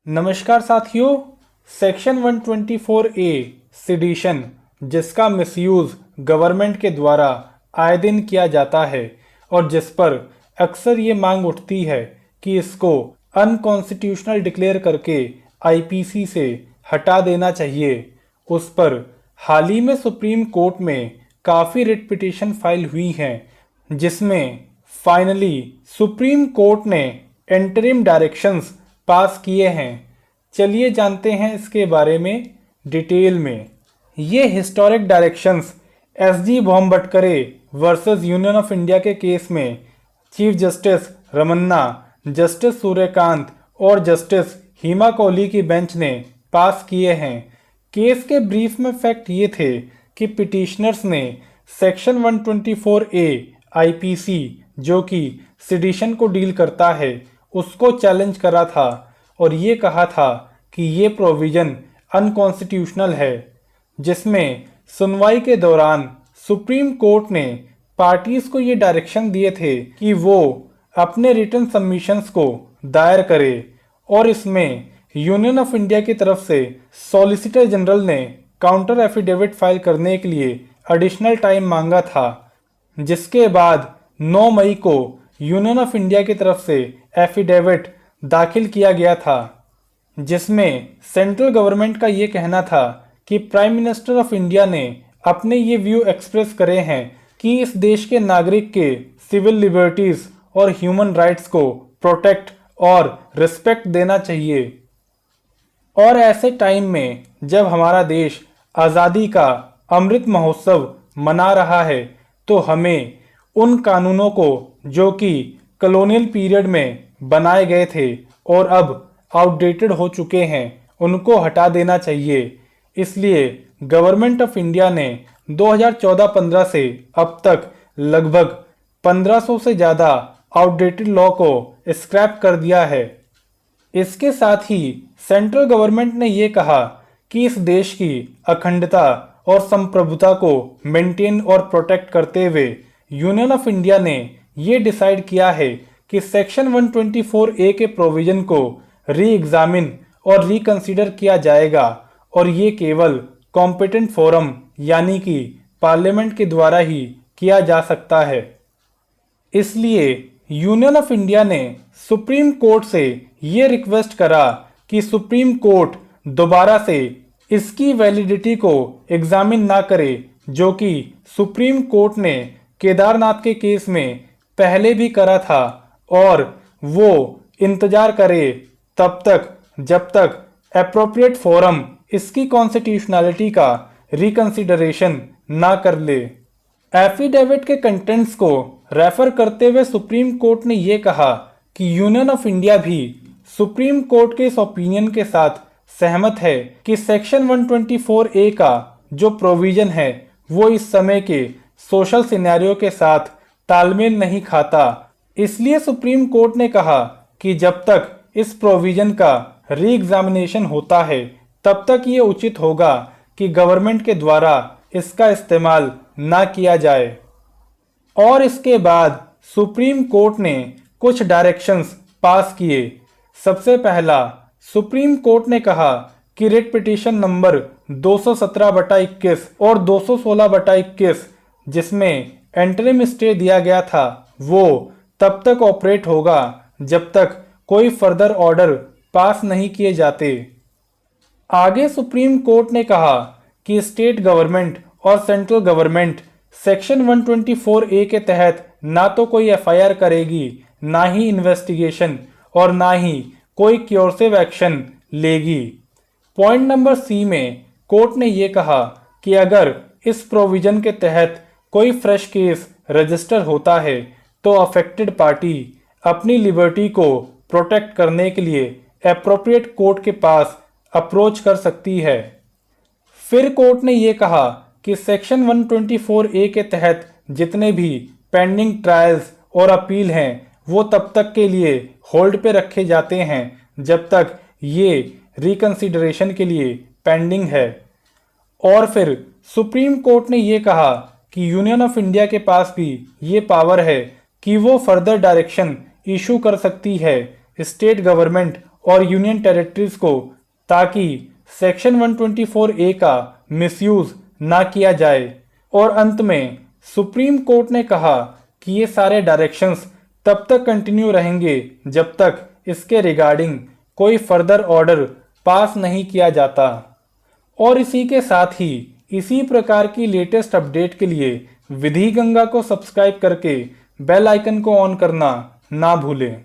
नमस्कार साथियों। सेक्शन 124 ए सिडिशन, जिसका मिसयूज गवर्नमेंट के द्वारा आए दिन किया जाता है और जिस पर अक्सर ये मांग उठती है कि इसको अनकॉन्स्टिट्यूशनल डिक्लेयर करके आईपीसी से हटा देना चाहिए, उस पर हाल ही में सुप्रीम कोर्ट में काफ़ी रिट पिटीशन फाइल हुई हैं, जिसमें फाइनली सुप्रीम कोर्ट ने इंटरिम डायरेक्शंस पास किए हैं। चलिए जानते हैं इसके बारे में डिटेल में। ये historic directions SG भोमबटकरे versus union of India के केस में chief justice Ramana, justice Suryakant और जस्टिस हिमा कोहली की बेंच ने पास किए हैं। केस के ब्रीफ में फैक्ट ये थे कि पिटिशनर्स ने सेक्शन 124 ए आईपीसी, जो कि सिडिशन को डील करता है, उसको चैलेंज करा था और ये कहा था कि ये प्रोविज़न अनकॉन्स्टिट्यूशनल है, जिसमें सुनवाई के दौरान सुप्रीम कोर्ट ने पार्टीज को ये डायरेक्शन दिए थे कि वो अपने रिटर्न सबमिशंस को दायर करे और इसमें यूनियन ऑफ इंडिया की तरफ से सॉलिसिटर जनरल ने काउंटर एफिडेविट फाइल करने के लिए एडिशनल टाइम मांगा था, जिसके बाद 9 मई को यूनियन ऑफ इंडिया की तरफ से एफिडेविट दाखिल किया गया था, जिसमें सेंट्रल गवर्नमेंट का ये कहना था कि प्राइम मिनिस्टर ऑफ इंडिया ने अपने ये व्यू एक्सप्रेस करे हैं कि इस देश के नागरिक के सिविल लिबर्टीज और ह्यूमन राइट्स को प्रोटेक्ट और रिस्पेक्ट देना चाहिए। और ऐसे टाइम में जब हमारा देश आज़ादी का अमृत महोत्सव मना रहा है, तो हमें उन कानूनों को जो कि कॉलोनियल पीरियड में बनाए गए थे और अब आउटडेटेड हो चुके हैं, उनको हटा देना चाहिए। इसलिए गवर्नमेंट ऑफ इंडिया ने 2014-15 से अब तक लगभग 1500 से ज़्यादा आउटडेटेड लॉ को स्क्रैप कर दिया है। इसके साथ ही सेंट्रल गवर्नमेंट ने ये कहा कि इस देश की अखंडता और संप्रभुता को मेंटेन और प्रोटेक्ट करते हुए यूनियन ऑफ इंडिया ने ये डिसाइड किया है कि सेक्शन 124 ए के प्रोविज़न को री एग्जामिन और रिकंसीडर किया जाएगा और ये केवल कॉम्पिटेंट फोरम यानी कि पार्लियामेंट के द्वारा ही किया जा सकता है। इसलिए यूनियन ऑफ इंडिया ने सुप्रीम कोर्ट से ये रिक्वेस्ट करा कि सुप्रीम कोर्ट दोबारा से इसकी वैलिडिटी को एग्जामिन ना करे, जो कि सुप्रीम कोर्ट ने केदारनाथ के केस में पहले भी करा था, और वो इंतजार करे तब तक जब तक एप्रोप्रिएट फोरम इसकी कॉन्स्टिट्यूशनैलिटी का रिकंसिडरेशन ना कर ले। एफिडेविट के कंटेंट्स को रेफर करते हुए सुप्रीम कोर्ट ने यह कहा कि यूनियन ऑफ इंडिया भी सुप्रीम कोर्ट के इस ओपिनियन के साथ सहमत है कि सेक्शन 124 ए का जो प्रोविज़न है वो इस समय के सोशल सिनेरियो के साथ तालमेल नहीं खाता। इसलिए सुप्रीम कोर्ट ने कहा कि जब तक इस प्रोविज़न का री एग्जामिनेशन होता है, तब तक ये उचित होगा कि गवर्नमेंट के द्वारा इसका इस्तेमाल ना किया जाए। और इसके बाद सुप्रीम कोर्ट ने कुछ डायरेक्शंस पास किए। सबसे पहला, सुप्रीम कोर्ट ने कहा कि रिट पिटीशन नंबर 217/21 और 216/21, जिसमें इंटरिम स्टे दिया गया था, वो तब तक ऑपरेट होगा जब तक कोई फर्दर ऑर्डर पास नहीं किए जाते। आगे सुप्रीम कोर्ट ने कहा कि स्टेट गवर्नमेंट और सेंट्रल गवर्नमेंट सेक्शन 124 ए के तहत ना तो कोई एफआईआर करेगी, ना ही इन्वेस्टिगेशन और ना ही कोई क्योरसिव एक्शन लेगी। पॉइंट नंबर सी में कोर्ट ने ये कहा कि अगर इस प्रोविज़न के तहत कोई फ्रेश केस रजिस्टर होता है, तो अफेक्टेड पार्टी अपनी लिबर्टी को प्रोटेक्ट करने के लिए एप्रोप्रिएट कोर्ट के पास अप्रोच कर सकती है। फिर कोर्ट ने ये कहा कि सेक्शन 124 ए के तहत जितने भी पेंडिंग ट्रायल्स और अपील हैं, वो तब तक के लिए होल्ड पे रखे जाते हैं जब तक ये रिकंसिडरेशन के लिए पेंडिंग है। और फिर सुप्रीम कोर्ट ने ये कहा कि यूनियन ऑफ इंडिया के पास भी ये पावर है कि वो फर्दर डायरेक्शन इशू कर सकती है स्टेट गवर्नमेंट और यूनियन टेरिटरीज को, ताकि सेक्शन 124A का मिसयूज ना किया जाए। और अंत में सुप्रीम कोर्ट ने कहा कि ये सारे डायरेक्शंस तब तक कंटिन्यू रहेंगे जब तक इसके रिगार्डिंग कोई फर्दर ऑर्डर पास नहीं किया जाता। और इसी के साथ ही इसी प्रकार की लेटेस्ट अपडेट के लिए विधि गंगा को सब्सक्राइब करके बेल आइकन को ऑन करना ना भूलें।